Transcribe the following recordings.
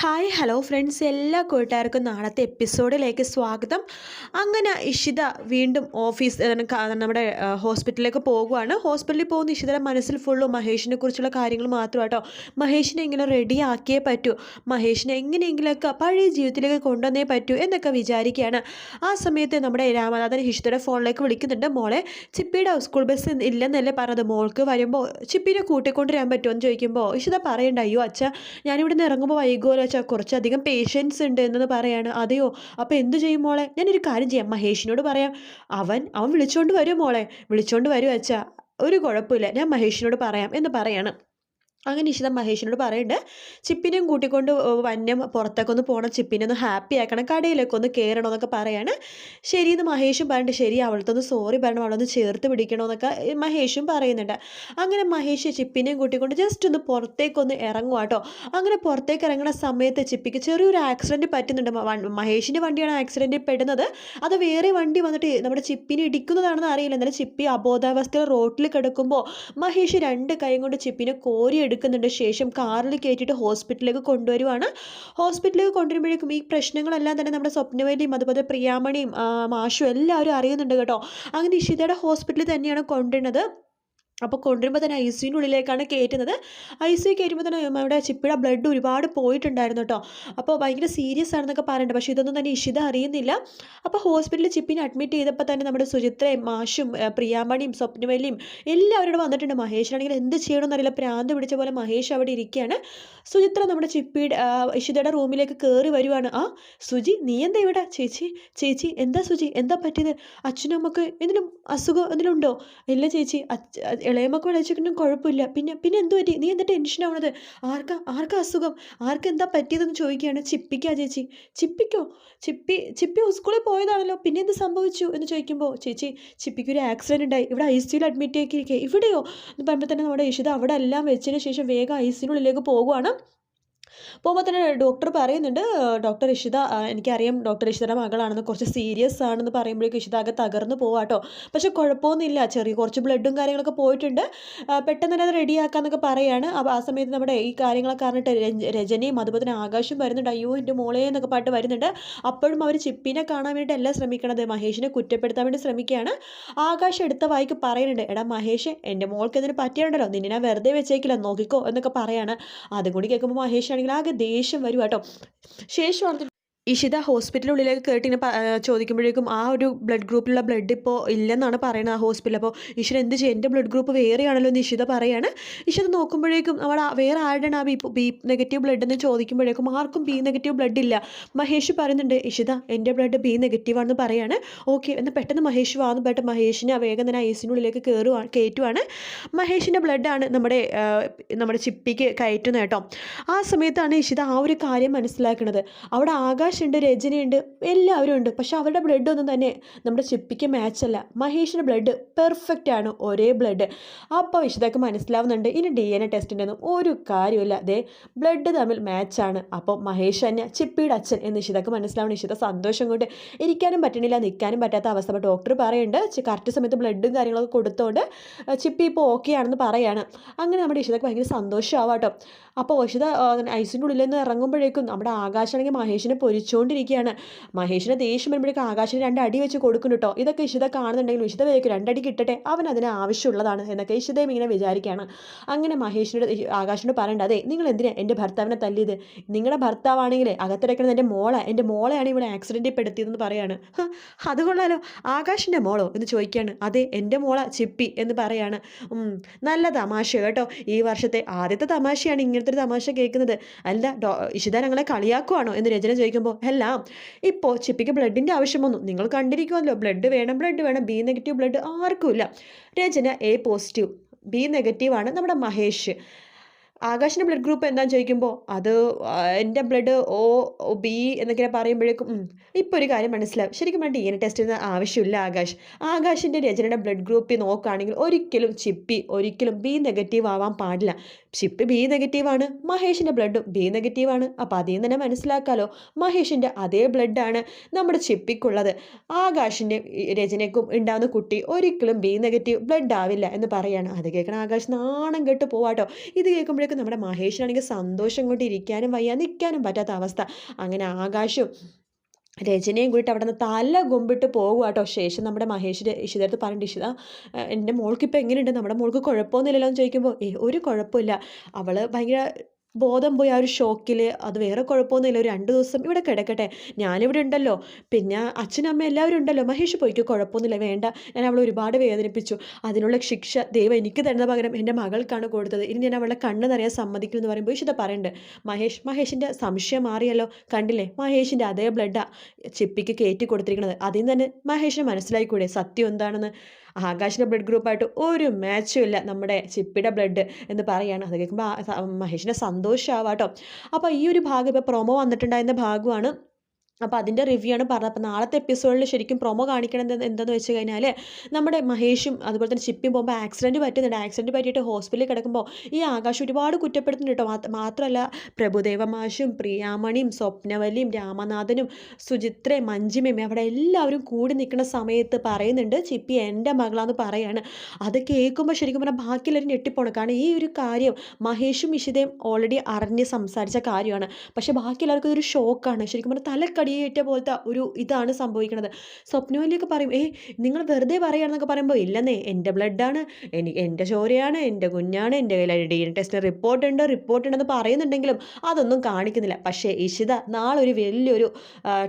Hi hello friends, എല്ലാ കൂട്ടുകാർക്കും നാളത്തെ എപ്പിസോഡിലേക്ക് സ്വാഗതം. അങ്ങനെ ഇഷിത വീണ്ടും നമ്മുടെ ഹോസ്പിറ്റലിലേക്ക് പോകുവാണ്. ഹോസ്പിറ്റലിൽ പോകുന്ന ഇഷിതയുടെ മനസ്സിൽ ഫുള്ളും മഹേഷിനെ കുറിച്ചുള്ള കാര്യങ്ങൾ മാത്രം കേട്ടോ. മഹേഷിനെ ഇങ്ങനെ റെഡി ആക്കിയേ പറ്റൂ, മഹേഷിനെ എങ്ങനെയെങ്കിലുമൊക്കെ പഴയ ജീവിതത്തിലേക്ക് കൊണ്ടുവന്നേ പറ്റൂ എന്നൊക്കെ വിചാരിക്കുകയാണ്. ആ സമയത്ത് നമ്മുടെ രാമനാഥൻ ഇഷിതയുടെ ഫോണിലേക്ക് വിളിക്കുന്നുണ്ട്. മോളെ, ചിപ്പിയുടെ സ്കൂൾ ബസ് ഇല്ലെന്നല്ലേ പറഞ്ഞത്, മോൾക്ക് വരുമ്പോൾ ചിപ്പിനെ കൂട്ടിക്കൊണ്ടുവരാൻ പറ്റുമോ എന്ന് ചോദിക്കുമ്പോൾ ഇഷിത പറയണ്ട, അയ്യോ അച്ഛാ, ഞാനിവിടെ നിന്ന് ഇറങ്ങുമ്പോൾ വൈകുമല്ലോ അച്ഛാ, കുറച്ചധികം പേഷ്യൻസ് ഉണ്ട് എന്നത് പറയാണ്. അതെയോ, അപ്പോൾ എന്ത് ചെയ്യും മോളെ? ഞാനൊരു കാര്യം ചെയ്യാം, മഹേഷിനോട് പറയാം, അവൻ വിളിച്ചോണ്ട് വരും മോളെ, വിളിച്ചോണ്ട് വരും അച്ഛാ, ഒരു കുഴപ്പമില്ല, ഞാൻ മഹേഷിനോട് പറയാം എന്ന് പറയാണ്. അങ്ങനെ ഇഷിത മഹേഷിനോട് പറയുന്നുണ്ട്, ചിപ്പിനെയും കൂട്ടിക്കൊണ്ട് വന്യം പുറത്തൊക്കെ ഒന്ന് പോകണം, ചിപ്പിനെ ഒന്ന് ഹാപ്പി ആക്കണം, കടയിലൊക്കെ ഒന്ന് കയറണം എന്നൊക്കെ പറയാണ്. ശരിയെന്ന് മഹേഷും പറഞ്ഞിട്ട്, ശരി അവൾക്കൊന്ന് സോറി പറയണം, അവളൊന്ന് ചേർത്ത് പിടിക്കണമെന്നൊക്കെ മഹേഷും പറയുന്നുണ്ട്. അങ്ങനെ മഹേഷ് ചിപ്പിനെയും കൂട്ടിക്കൊണ്ട് ജസ്റ്റ് ഒന്ന് പുറത്തേക്കൊന്ന് ഇറങ്ങുക കേട്ടോ. അങ്ങനെ പുറത്തേക്ക് ഇറങ്ങുന്ന സമയത്ത് ചിപ്പിക്ക് ചെറിയൊരു ആക്സിഡൻറ്റ് പറ്റുന്നുണ്ട്. മഹേഷിൻ്റെ വണ്ടിയാണ് ആക്സിഡൻറ്റിൽ പെടുന്നത്. അത് വേറെ വണ്ടി വന്നിട്ട് നമ്മുടെ ചിപ്പിനെ ഇടിക്കുന്നതാണെന്ന് അറിയില്ല. എന്നാലും ചിപ്പി അബോധാവസ്ഥയിൽ റോട്ടിൽ കിടക്കുമ്പോൾ മഹേഷ് രണ്ട് കൈ കൊണ്ട് ചിപ്പിനെ കോരി എടുക്കുന്നുണ്ട്. ശേഷം കാറിൽ കയറ്റിയിട്ട് ഹോസ്പിറ്റലിലേക്ക് കൊണ്ടുവരുവാണ്. ഹോസ്പിറ്റലിലേക്ക് കൊണ്ടുവരുമ്പോഴേക്കും ഈ പ്രശ്നങ്ങളെല്ലാം തന്നെ നമ്മുടെ സ്വപ്നവേലിയും അതുപോലെ പ്രിയാമണിയും മാഷും എല്ലാവരും അറിയുന്നുണ്ട് കേട്ടോ. അങ്ങനെ ഇഷിതയുടെ ഹോസ്പിറ്റലിൽ തന്നെയാണ് കൊണ്ടുവരുന്നത്. അപ്പോൾ കൊണ്ടുവരുമ്പോൾ തന്നെ ഐ സിയുനുള്ളിലേക്കാണ് കയറ്റുന്നത്. ഐ സി യു കയറ്റുമ്പോൾ തന്നെ അവിടെ ചിപ്പിയുടെ ബ്ലഡ് ഒരുപാട് പോയിട്ടുണ്ടായിരുന്നു കേട്ടോ. അപ്പോൾ ഭയങ്കര സീരിയസ് ആണെന്നൊക്കെ പറയുന്നുണ്ട്. പക്ഷേ ഇതൊന്നും തന്നെ ഇഷിത അറിയുന്നില്ല. അപ്പോൾ ഹോസ്പിറ്റലിൽ ചിപ്പിനെ അഡ്മിറ്റ് ചെയ്തപ്പോൾ തന്നെ നമ്മുടെ സുചിത്രയും മാഷും പ്രിയാമണിയും സ്വപ്നവല്ലിയും എല്ലാവരോടും വന്നിട്ടുണ്ട്. മഹേഷിനാണെങ്കിൽ എന്ത് ചെയ്യണമെന്നറിയില്ല, പ്രാന്ത് പിടിച്ച പോലെ മഹേഷ് അവിടെ ഇരിക്കുകയാണ്. സുചിത്ര നമ്മുടെ ചിപ്പിയുടെ ഇഷിതയുടെ റൂമിലേക്ക് കയറി വരുവാണ്. ആ സുജി, നീ എന്താ ഇവിടെ? ചേച്ചി ചേച്ചി എന്താ സുജി, എന്താ പറ്റിയത്? അച്ഛനും അമ്മക്ക് എന്തെങ്കിലും അസുഖം എന്തെങ്കിലും ഉണ്ടോ? ഇല്ല ചേച്ചി, ഇളയമൊക്കെ വിളിച്ചിട്ടും കുഴപ്പമില്ല. പിന്നെ എന്തു പറ്റി? നീ എന്താ ടെൻഷൻ ആവണത്? ആർക്കാ അസുഖം? എന്താ പറ്റിയതെന്ന് ചോദിക്കുകയാണ്. ചിപ്പിക്കാ ചേച്ചി. ചിപ്പിക്കോ? ചിപ്പി സ്കൂളിൽ പോയതാണല്ലോ, പിന്നെ എന്ത് സംഭവിച്ചു എന്ന് ചോദിക്കുമ്പോൾ, ചേച്ചി ചിപ്പിക്ക് ഒരു ആക്സിഡൻറ്റ് ഉണ്ടായി, ഇവിടെ ഐ സിയിൽ അഡ്മിറ്റ് ആക്കിയിരിക്കുക. ഇവിടെയോ എന്ന് പറയുമ്പോൾ തന്നെ നമ്മുടെ ഇഷിത അവിടെ എല്ലാം വെച്ചതിന് ശേഷം വേഗം ഐ സിനുള്ളിലേക്ക് പോകുവാണ്. പോകുമ്പോൾ തന്നെ ഡോക്ടർ പറയുന്നുണ്ട്, ഡോക്ടർ ഇഷിത, എനിക്കറിയാം ഡോക്ടർ ഇഷിതയുടെ മകളാണെന്ന്, കുറച്ച് സീരിയസ് ആണെന്ന് പറയുമ്പോഴേക്കും ഇഷിത ആകെ തകർന്ന് പോവാട്ടോ. പക്ഷെ കുഴപ്പമൊന്നുമില്ല, കുറച്ച് ബ്ലഡും കാര്യങ്ങളൊക്കെ പോയിട്ടുണ്ട്, പെട്ടെന്ന് തന്നെ അത് റെഡിയാക്കാന്നൊക്കെ പറയുകയാണ്. അപ്പോൾ ആ സമയത്ത് നമ്മുടെ ഈ കാര്യങ്ങളൊക്കെ പറഞ്ഞിട്ട് രജനിയും അതുപോലെ തന്നെ ആകാശം വരുന്നുണ്ട്. അയ്യോ എൻ്റെ മോളെ എന്നൊക്കെ പാട്ട് വരുന്നുണ്ട്. അപ്പോഴും അവർ ചിപ്പിനെ കാണാൻ വേണ്ടിയിട്ട് അല്ല ശ്രമിക്കണത്, മഹേഷിനെ കുറ്റപ്പെടുത്താൻ വേണ്ടി ശ്രമിക്കുകയാണ്. ആകാശം എടുത്ത വായിക്ക് പറയുന്നുണ്ട്, എടാ മഹേഷ്, എൻ്റെ മോൾക്ക് എന്തിനു പറ്റിയുണ്ടല്ലോ, നിന്നെ ഞാൻ വെറുതെ വെച്ചേക്കില്ല, നോക്കിക്കോ എന്നൊക്കെ പറയാണ്. അതും കൂടി കേൾക്കുമ്പോൾ മഹേഷ് ആണെങ്കിൽ ആകെ ദേഷ്യം വരും കേട്ടോ. ശേഷമാണ് ഇഷിത ഹോസ്പിറ്റലിനുള്ളിലേക്ക് കയറ്റി ഇങ്ങനെ ചോദിക്കുമ്പോഴേക്കും ആ ഒരു ബ്ലഡ് ഗ്രൂപ്പിലുള്ള ബ്ലഡ് ഇപ്പോൾ ഇല്ലെന്നാണ് പറയുന്നത് ആ ഹോസ്പിറ്റലിൽ. അപ്പോൾ ഇഷിത എന്ത് ചെയ്യും, എൻ്റെ ബ്ലഡ് ഗ്രൂപ്പ് വേറെയാണല്ലോ എന്ന് ഇഷിത പറയാണ്. ഇഷിത നോക്കുമ്പോഴേക്കും അവിടെ വേറെ ആരുടെയാണ് ആ ബി നെഗറ്റീവ് ബ്ലഡ് എന്ന് ചോദിക്കുമ്പോഴേക്കും ആർക്കും ബി നെഗറ്റീവ് ബ്ലഡ് ഇല്ല. മഹേഷ് പറയുന്നുണ്ട്, ഇഷിത എൻ്റെ ബ്ലഡ് ബി നെഗറ്റീവാണെന്ന് പറയാണ്. ഓക്കെ എന്നാൽ പെട്ടെന്ന് മഹേഷ് വാന്ന് പെട്ടെന്ന് മഹേഷിനെ വേഗം തന്നെ ഐസിനുള്ളിലേക്ക് കയറ്റുവാണ്. മഹേഷിൻ്റെ ബ്ലഡാണ് നമ്മുടെ ചിപ്പിക്ക് കയറ്റുന്നത് കേട്ടോ. ആ സമയത്താണ് ഇഷിത ആ ഒരു കാര്യം മനസ്സിലാക്കുന്നത്. അവിടെ ആകാശുണ്ട്, രജനിയുണ്ട്, എല്ലാവരും ഉണ്ട്. പക്ഷെ അവരുടെ ബ്ലഡ് ഒന്നും തന്നെ നമ്മുടെ ചിപ്പിക്ക് മാച്ചല്ല. മഹേഷിൻ്റെ ബ്ലഡ് പെർഫെക്റ്റ് ആണ്, ഒരേ ബ്ലഡ്. അപ്പോൾ ഇഷിതക്ക് മനസ്സിലാവുന്നുണ്ട്, ഇനി DNA ടെസ്റ്റിൻ്റെ ഒന്നും ഒരു കാര്യമില്ല, അതേ ബ്ലഡ് തമ്മിൽ മാച്ചാണ്. അപ്പോൾ മഹേഷ് തന്നെ ചിപ്പിയുടെ അച്ഛൻ എന്ന് ഇഷിതക്ക് മനസ്സിലാവണം. ഇഷിത സന്തോഷം കൊണ്ട് ഇരിക്കാനും പറ്റണില്ല, നിൽക്കാനും പറ്റാത്ത അവസ്ഥ. അപ്പോൾ ഡോക്ടർ പറയുന്നുണ്ട്, കറക്റ്റ് സമയത്ത് ബ്ലഡും കാര്യങ്ങളൊക്കെ കൊടുത്തോണ്ട് ചിപ്പി ഇപ്പോൾ ഓക്കെ ആണെന്ന് പറയാണ്. അങ്ങനെ നമ്മുടെ ഇഷിതക്ക് ഭയങ്കര സന്തോഷമാവാം കേട്ടോ. അപ്പോൾ ഇഷിത ഐസിൻ്റെ ഉള്ളിൽ നിന്ന് ഇറങ്ങുമ്പോഴേക്കും നമ്മുടെ ആകാശാണെങ്കിൽ മഹേഷിനെ പൊരിച്ചുകൊണ്ടിരിക്കുകയാണ്. മഹേഷിനെ ദേഷ്യം വരുമ്പോഴേക്കും ആകാശിന് 2 അടി വെച്ച് കൊടുക്കുന്നു കേട്ടോ. ഇതൊക്കെ ഇഷിത കാണുന്നുണ്ടെങ്കിലും ഇഷിത വേഗം 2 അടി കിട്ടട്ടെ, അവൻ അതിന് ആവശ്യമുള്ളതാണ് എന്നൊക്കെ ഇഷിതയും ഇങ്ങനെ വിചാരിക്കുകയാണ്. അങ്ങനെ ആകാശിനോട് പറയേണ്ട, അതെ നിങ്ങൾ എന്തിനാണ് എൻ്റെ ഭർത്താവിനെ തല്ലിയത്? നിങ്ങളുടെ ഭർത്താവാണെങ്കിൽ അകത്തിടക്കുന്നത് എൻ്റെ മോളെയാണ് ഇവിടെ ആക്സിഡൻറ്റിൽ പെടുത്തിയതെന്ന് പറയാണ്. അതുകൊള്ളാലോ, ആകാശിൻ്റെ മോളോ എന്ന് ചോദിക്കുകയാണ്. അതെ എൻ്റെ മോള ചിപ്പി എന്ന് പറയാണ്. നല്ല തമാശ കേട്ടോ, ഈ വർഷത്തെ ആദ്യത്തെ തമാശയാണ് ഇങ്ങനത്തെ ഒരു തമാശ കേൾക്കുന്നത്. അല്ല ഇഷിത ഞങ്ങളെ കളിയാക്കുവാണോ എന്ന് രചന ചോദിക്കുമ്പോൾ, എല്ലാം ഇപ്പോൾ ചിപ്പിക്ക് ബ്ലഡിൻ്റെ ആവശ്യം വന്നു, നിങ്ങൾ കണ്ടിരിക്കുമല്ലോ, ബ്ലഡ് വേണം ബി നെഗറ്റീവ് ബ്ലഡ് ആർക്കും ഇല്ല. രചന A പോസിറ്റീവ്, B നെഗറ്റീവാണ് നമ്മുടെ മഹേഷ്. ആകാശിൻ്റെ ബ്ലഡ് ഗ്രൂപ്പ് എന്താണെന്ന് ചോദിക്കുമ്പോൾ അത് എൻ്റെ ബ്ലഡ് O B എന്നൊക്കെ പറയുമ്പോഴേക്കും ഇപ്പോൾ ഒരു കാര്യം മനസ്സിലാവും. ശരിക്കും DNA ടെസ്റ്റിന് ആവശ്യമില്ല ആകാശിൻ്റെ രചനയുടെ ബ്ലഡ് ഗ്രൂപ്പിൽ നോക്കുകയാണെങ്കിൽ ഒരിക്കലും ചിപ്പി B നെഗറ്റീവ് ആവാൻ പാടില്ല. ഷിപ്പ് ബി നെഗറ്റീവാണ്, മഹേഷിൻ്റെ ബ്ലഡും ബി നെഗറ്റീവാണ്. അപ്പോൾ അതിൽ നിന്ന് തന്നെ മനസ്സിലാക്കാമല്ലോ മഹേഷിൻ്റെ അതേ ബ്ലഡാണ് നമ്മുടെ ചിപ്പിക്കുള്ളത്. ആകാശിൻ്റെ രചനയ്ക്കും ഉണ്ടാകുന്ന കുട്ടി ഒരിക്കലും ബി നെഗറ്റീവ് ബ്ലഡ് ആവില്ല എന്ന് പറയാണ്. അത് കേൾക്കണം ആകാശ് നാണം കെട്ട് പോവാട്ടോ. ഇത് കേൾക്കുമ്പോഴേക്കും നമ്മുടെ മഹേഷിനാണെങ്കിൽ സന്തോഷം കൊണ്ട് ഇരിക്കാനും വയ്യ, നിൽക്കാനും പറ്റാത്ത അവസ്ഥ. അങ്ങനെ ആകാശും രചനയും കൂടിയിട്ട് അവിടെ നിന്ന് തല കൊമ്പിട്ട് പോകുക കേട്ടോ. ശേഷം നമ്മുടെ മഹേഷിൻ്റെ ഇഷിതടുത്ത് പറഞ്ഞിട്ട്, ഇഷിത എൻ്റെ മോൾക്കിപ്പോൾ എങ്ങനെയുണ്ട്, നമ്മുടെ മോൾക്ക് കുഴപ്പമൊന്നുമില്ലല്ലോ എന്ന് ചോദിക്കുമ്പോൾ ഒരു കുഴപ്പമില്ല, അവൾ ഭയങ്കര ബോധം പോയി ആ ഒരു ഷോക്കിൽ, അത് വേറെ കുഴപ്പമൊന്നുമില്ല, ഒരു 2 ദിവസം ഇവിടെ കിടക്കട്ടെ, ഞാനിവിടെ ഉണ്ടല്ലോ, പിന്നെ അച്ഛനും അമ്മ എല്ലാവരും ഉണ്ടല്ലോ, മഹേഷ് പോയിക്കോ, കുഴപ്പമൊന്നുമില്ല, വേണ്ട, ഞാൻ അവളെ ഒരുപാട് വേദനിപ്പിച്ചു, അതിനുള്ള ശിക്ഷ ദൈവം എനിക്ക് തരുന്ന പകരം എൻ്റെ മകൾക്കാണ് കൊടുത്തത്, ഇനി ഞാൻ അവളെ കണ്ണ് നിറയാൻ സമ്മതിക്കുമെന്ന് പറയുമ്പോൾ ഇഷിത പറയുന്നുണ്ട്, മഹേഷിൻ്റെ സംശയം മാറിയല്ലോ, കണ്ടില്ലേ മഹേഷിൻ്റെ അതേ ബ്ലഡാ ചിപ്പിക്ക് കയറ്റി കൊടുത്തിരിക്കുന്നത്, അതിൽ നിന്ന് തന്നെ മഹേഷിന് മനസ്സിലായിക്കൂടെ സത്യം എന്താണെന്ന്. ആകാശിൻ്റെ ബ്ലഡ് ഗ്രൂപ്പായിട്ട് ഒരു മാച്ചും ഇല്ല നമ്മുടെ ചിപ്പിയുടെ ബ്ലഡ് എന്ന് പറയുകയാണ്. അത് കേൾക്കുമ്പോൾ മഹേഷിൻ്റെ സന്തോഷമാവാട്ടോ. അപ്പോൾ ഈ ഒരു ഭാഗം ഇപ്പോൾ പ്രൊമോ വന്നിട്ടുണ്ടായിരുന്ന ഭാഗമാണ്. അപ്പോൾ അതിൻ്റെ റിവ്യൂ ആണ് പറഞ്ഞത്. അപ്പോൾ നാളത്തെ എപ്പിസോഡിൽ ശരിക്കും പ്രൊമോ കാണിക്കണത് എന്താണെന്ന് വെച്ച് കഴിഞ്ഞാൽ, നമ്മുടെ മഹേഷും അതുപോലെ തന്നെ ചിപ്പിയും പോകുമ്പോൾ ആക്സിഡൻറ്റ് പറ്റുന്നുണ്ട്. ആക്സിഡൻറ്റ് പറ്റിയിട്ട് ഹോസ്പിറ്റലിൽ കിടക്കുമ്പോൾ ഈ ആകാശം ഒരുപാട് കുറ്റപ്പെടുത്തുന്നുണ്ട് കേട്ടോ. മാത്രമല്ല പ്രഭുദേവ മാഷും പ്രിയാമണിയും സ്വപ്നവല്ലിയും രാമനാഥനും സുചിത്രയും മഞ്ജിമയും അവിടെ എല്ലാവരും കൂടി നിൽക്കുന്ന സമയത്ത് പറയുന്നുണ്ട് ചിപ്പി എൻ്റെ മകളാന്ന് പറയാണ്. അത് കേൾക്കുമ്പോൾ ശരിക്കും പറഞ്ഞാൽ ബാക്കിയുള്ളവർ ഞെട്ടിപ്പോണം. കാരണം ഈ ഒരു കാര്യം മഹേഷും ഇഷിതയും ഓൾറെഡി അറിഞ്ഞ് സംസാരിച്ച കാര്യമാണ്. പക്ഷേ ബാക്കിയുള്ളവർക്ക് ഇതൊരു ഷോക്കാണ്. ശരിക്കും പറഞ്ഞാൽ തലക്കടിയേറ്റ പോലത്തെ ഒരു ഇതാണ് സംഭവിക്കുന്നത്. സ്വപ്നവല്ലിയൊക്കെ പറയും, നിങ്ങൾ വെറുതെ പറയുകയാണെന്നൊക്കെ പറയുമ്പോൾ, ഇല്ലെന്നേ എൻ്റെ ബ്ലഡാണ്, എൻ്റെ ചോരയാണ്, എൻ്റെ കുഞ്ഞാണ്, എൻ്റെ കയ്യിൽ DNA ടെസ്റ്റിന് റിപ്പോർട്ട് ഉണ്ടെന്ന് പറയുന്നുണ്ടെങ്കിലും അതൊന്നും കാണിക്കുന്നില്ല. പക്ഷേ ഇഷിത നാളെ ഒരു വലിയൊരു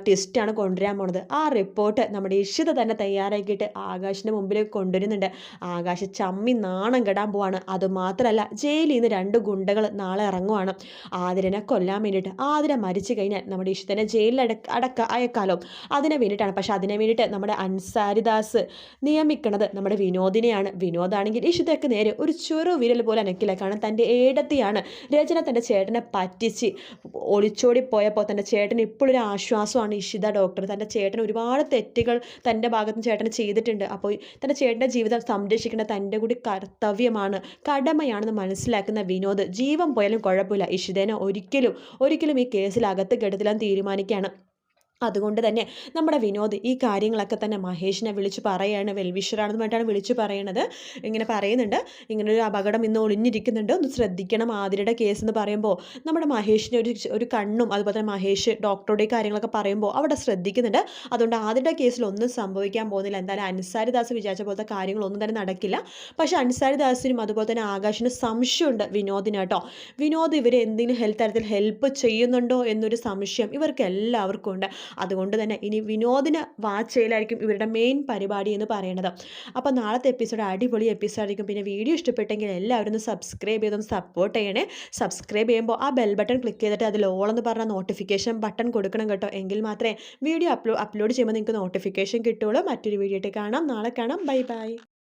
ടെസ്റ്റാണ് കൊണ്ടുവരാൻ പോണത്. ആ റിപ്പോർട്ട് നമ്മുടെ ഇഷിത തന്നെ തയ്യാറാക്കിയിട്ട് ആകാശിൻ്റെ മുമ്പിലേക്ക് കൊണ്ടുവരുന്നുണ്ട്. ആകാശ് ചമ്മി നാണം കെടാൻ പോവാണ്. അതുമാത്രമല്ല ജയിലിൽ നിന്ന് 2 ഗുണ്ടകൾ നാളെ ഇറങ്ങുവാണ് ആതിരനെ കൊല്ലാൻ വേണ്ടിയിട്ട്. ആതിര മരിച്ചു കഴിഞ്ഞാൽ നമ്മുടെ ഇഷിതനെ ജയിലിൽ അയക്കാലോ, അതിനെ വേണ്ടിയിട്ടാണ്. പക്ഷെ അതിനെ വേണ്ടിയിട്ട് നമ്മുടെ അൻസാരിദാസ് നിയമിക്കുന്നത് നമ്മുടെ വിനോദിനെയാണ്. വിനോദാണെങ്കിൽ ഇഷിതയ്ക്ക് നേരെ ഒരു ചെറു വിരൽ പോലെ അനക്കില്ല. കാരണം തൻ്റെ ഏടത്തിയാണ് രചന തൻ്റെ ചേട്ടനെ പറ്റിച്ച് ഒളിച്ചോടി പോയപ്പോൾ തൻ്റെ ചേട്ടന് ഇപ്പോഴൊരു ആശ്വാസമാണ് ഇഷിത ഡോക്ടർ. തൻ്റെ ചേട്ടൻ ഒരുപാട് തെറ്റുകൾ തൻ്റെ ഭാഗത്ത് നിന്ന് ചേട്ടന് ചെയ്തിട്ടുണ്ട്. അപ്പോൾ തൻ്റെ ചേട്ടൻ്റെ ജീവിതം സംരക്ഷിക്കേണ്ട തൻ്റെ കൂടി കർത്തവ്യമാണ്, കടമയാണെന്ന് മനസ്സിലാക്കുന്ന വിനോദ് ജീവൻ പോയാലും കുഴപ്പമില്ല, ഇഷിതേനെ ഒരിക്കലും ഈ കേസിൽ അകത്ത് കെടുത്തില്ലെന്ന് തീരുമാനിക്കുകയാണ്. അതുകൊണ്ട് തന്നെ നമ്മുടെ വിനോദ് ഈ കാര്യങ്ങളൊക്കെ തന്നെ മഹേഷിനെ വിളിച്ച് പറയുകയാണ്. വെൽവിഷറാണെന്ന് പറഞ്ഞിട്ടാണ് വിളിച്ച് പറയണത്. ഇങ്ങനെ പറയുന്നുണ്ട്, ഇങ്ങനൊരു അപകടം ഇന്ന് ഒളിഞ്ഞിരിക്കുന്നുണ്ട്, ഒന്ന് ശ്രദ്ധിക്കണം ആതിരയുടെ കേസ് എന്ന് പറയുമ്പോൾ നമ്മുടെ മഹേഷിൻ്റെ ഒരു കണ്ണും അതുപോലെ തന്നെ മഹേഷ് ഡോക്ടറുടെ കാര്യങ്ങളൊക്കെ പറയുമ്പോൾ അവിടെ ശ്രദ്ധിക്കുന്നുണ്ട്. അതുകൊണ്ട് ആതിരയുടെ കേസിൽ ഒന്നും സംഭവിക്കാൻ പോകുന്നില്ല. എന്തായാലും അൻസാരിദാസ് വിചാരിച്ച പോലത്തെ കാര്യങ്ങളൊന്നും തന്നെ നടക്കില്ല. പക്ഷേ അൻസാരിദാസിനും അതുപോലെ തന്നെ ആകാശിനും സംശയമുണ്ട് വിനോദിന് കേട്ടോ. വിനോദ് ഇവരെ എന്തെങ്കിലും തരത്തിൽ ഹെൽപ്പ് ചെയ്യുന്നുണ്ടോ എന്നൊരു സംശയം ഇവർക്ക് എല്ലാവർക്കും ഉണ്ട്. അതുകൊണ്ട് തന്നെ ഇനി വിനോദിന് വാച്ച് ചെയ്യലായിരിക്കും ഇവരുടെ മെയിൻ പരിപാടി എന്ന് പറയുന്നത്. അപ്പോൾ നാളത്തെ എപ്പിസോഡ് അടിപൊളി എപ്പിസോഡായിരിക്കും. പിന്നെ വീഡിയോ ഇഷ്ടപ്പെട്ടെങ്കിൽ എല്ലാവരും ഒന്ന് സബ്സ്ക്രൈബ് ചെയ്തൊന്ന് സപ്പോർട്ട് ചെയ്യണേ. സബ്സ്ക്രൈബ് ചെയ്യുമ്പോൾ ആ ബെൽ ബട്ടൺ ക്ലിക്ക് ചെയ്തിട്ട് അതിൽ ഓൾ എന്ന് പറഞ്ഞ നോട്ടിഫിക്കേഷൻ ബട്ടൺ കൊടുക്കണം കേട്ടോ. എങ്കിൽ മാത്രമേ വീഡിയോ അപ്ലോഡ് ചെയ്യുമ്പോൾ നിങ്ങൾക്ക് നോട്ടിഫിക്കേഷൻ കിട്ടുള്ളൂ. മറ്റൊരു വീഡിയോ ആയിട്ട് കാണാം, നാളെ കാണാം. Bye bye.